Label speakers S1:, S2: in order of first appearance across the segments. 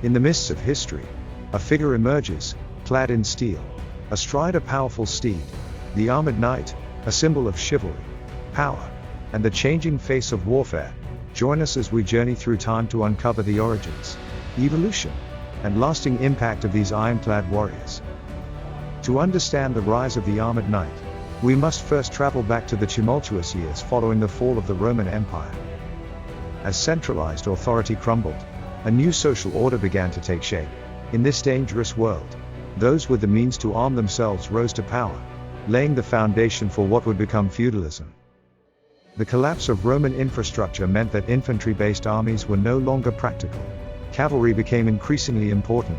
S1: In the mists of history, a figure emerges, clad in steel, astride a powerful steed, the armored knight, a symbol of chivalry, power, and the changing face of warfare. Join us as we journey through time to uncover the origins, evolution, and lasting impact of these ironclad warriors. To understand the rise of the armored knight, we must first travel back to the tumultuous years following the fall of the Roman Empire. As centralized authority crumbled, a new social order began to take shape. In this dangerous world, those with the means to arm themselves rose to power, laying the foundation for what would become feudalism. The collapse of Roman infrastructure meant that infantry-based armies were no longer practical. Cavalry became increasingly important,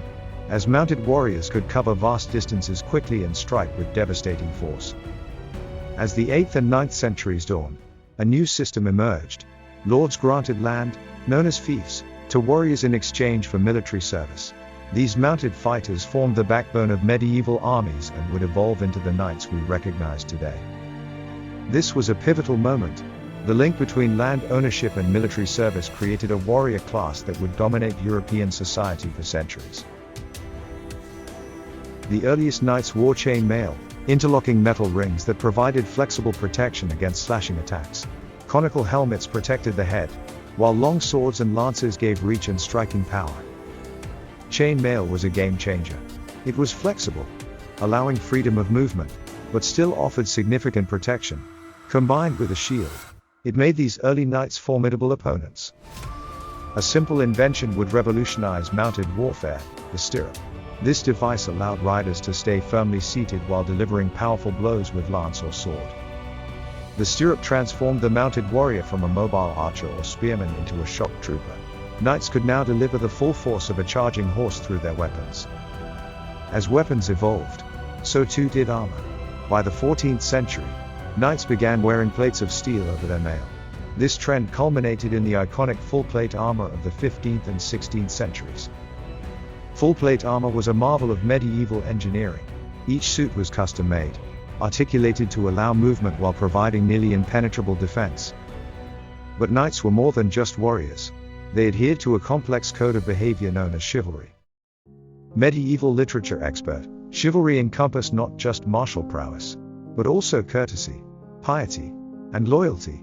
S1: as mounted warriors could cover vast distances quickly and strike with devastating force. As the 8th and 9th centuries dawned, a new system emerged. Lords granted land, known as fiefs, to warriors in exchange for military service. These mounted fighters formed the backbone of medieval armies and would evolve into the knights we recognize today. This was a pivotal moment. The link between land ownership and military service created a warrior class that would dominate European society for centuries. The earliest knights wore chain mail, interlocking metal rings that provided flexible protection against slashing attacks. Conical helmets protected the head, while long swords and lances gave reach and striking power. Chain mail was a game changer. It was flexible, allowing freedom of movement, but still offered significant protection. Combined with a shield, it made these early knights formidable opponents. A simple invention would revolutionize mounted warfare, the stirrup. This device allowed riders to stay firmly seated while delivering powerful blows with lance or sword. The stirrup transformed the mounted warrior from a mobile archer or spearman into a shock trooper. Knights could now deliver the full force of a charging horse through their weapons. As weapons evolved, so too did armor. By the 14th century, knights began wearing plates of steel over their mail. This trend culminated in the iconic full-plate armor of the 15th and 16th centuries. Full-plate armor was a marvel of medieval engineering. Each suit was custom-made, articulated to allow movement while providing nearly impenetrable defense. But knights were more than just warriors. They adhered to a complex code of behavior known as chivalry. Medieval literature expert, chivalry encompassed not just martial prowess, but also courtesy, piety, and loyalty.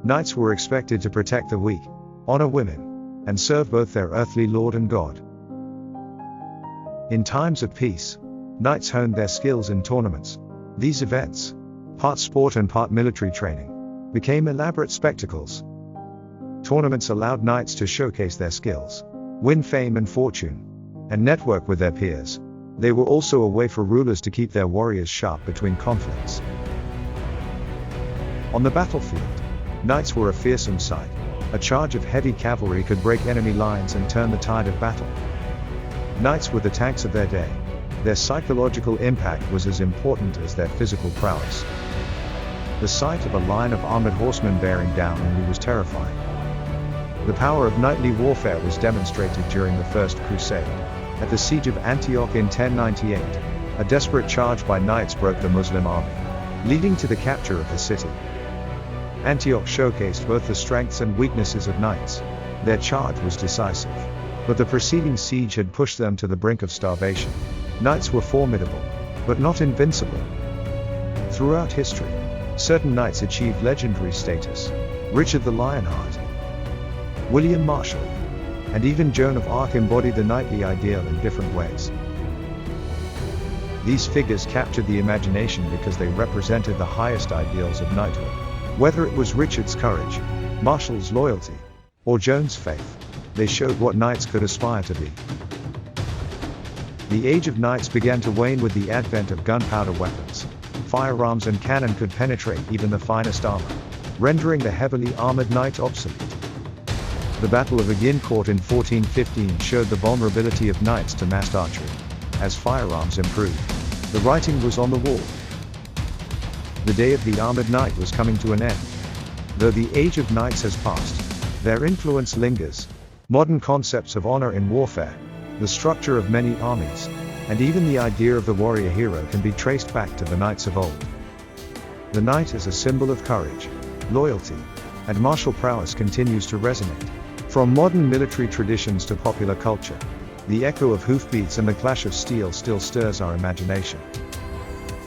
S1: Knights were expected to protect the weak, honor women, and serve both their earthly lord and God. In times of peace, knights honed their skills in tournaments. These events, part sport and part military training, became elaborate spectacles. Tournaments allowed knights to showcase their skills, win fame and fortune, and network with their peers. They were also a way for rulers to keep their warriors sharp between conflicts. On the battlefield, knights were a fearsome sight. A charge of heavy cavalry could break enemy lines and turn the tide of battle. Knights were the tanks of their day. Their psychological impact was as important as their physical prowess. The sight of a line of armored horsemen bearing down on you was terrifying. The power of knightly warfare was demonstrated during the First Crusade. At the siege of Antioch in 1098, a desperate charge by knights broke the Muslim army, leading to the capture of the city. Antioch showcased both the strengths and weaknesses of knights. Their charge was decisive, but the preceding siege had pushed them to the brink of starvation. Knights were formidable, but not invincible. Throughout history, certain knights achieved legendary status. Richard the Lionheart, William Marshall, and even Joan of Arc embodied the knightly ideal in different ways. These figures captured the imagination because they represented the highest ideals of knighthood. Whether it was Richard's courage, Marshall's loyalty, or Joan's faith, they showed what knights could aspire to be. The age of knights began to wane with the advent of gunpowder weapons. Firearms and cannon could penetrate even the finest armor, rendering the heavily armored knight obsolete. The Battle of Agincourt in 1415 showed the vulnerability of knights to massed archery. As firearms improved, the writing was on the wall. The day of the armored knight was coming to an end. Though the age of knights has passed, their influence lingers. Modern concepts of honor in warfare, the structure of many armies, and even the idea of the warrior hero can be traced back to the knights of old. The knight as a symbol of courage, loyalty, and martial prowess continues to resonate. From modern military traditions to popular culture, the echo of hoofbeats and the clash of steel still stirs our imagination.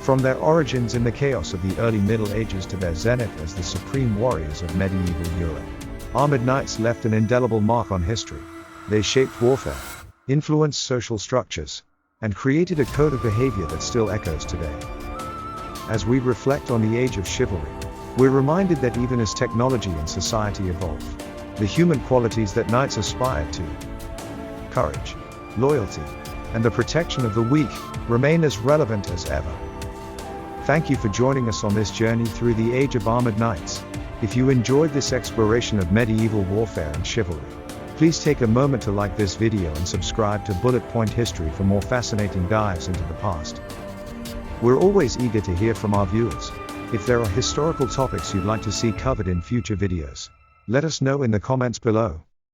S1: From their origins in the chaos of the early Middle Ages to their zenith as the supreme warriors of medieval Europe, armored knights left an indelible mark on history. They shaped warfare, influenced social structures, and created a code of behavior that still echoes today. As we reflect on the age of chivalry, we're reminded that even as technology and society evolve, the human qualities that knights aspired to, courage, loyalty, and the protection of the weak, remain as relevant as ever. Thank you for joining us on this journey through the age of armored knights. If you enjoyed this exploration of medieval warfare and chivalry, please take a moment to like this video and subscribe to Bullet Point History for more fascinating dives into the past. We're always eager to hear from our viewers. If there are historical topics you'd like to see covered in future videos, let us know in the comments below.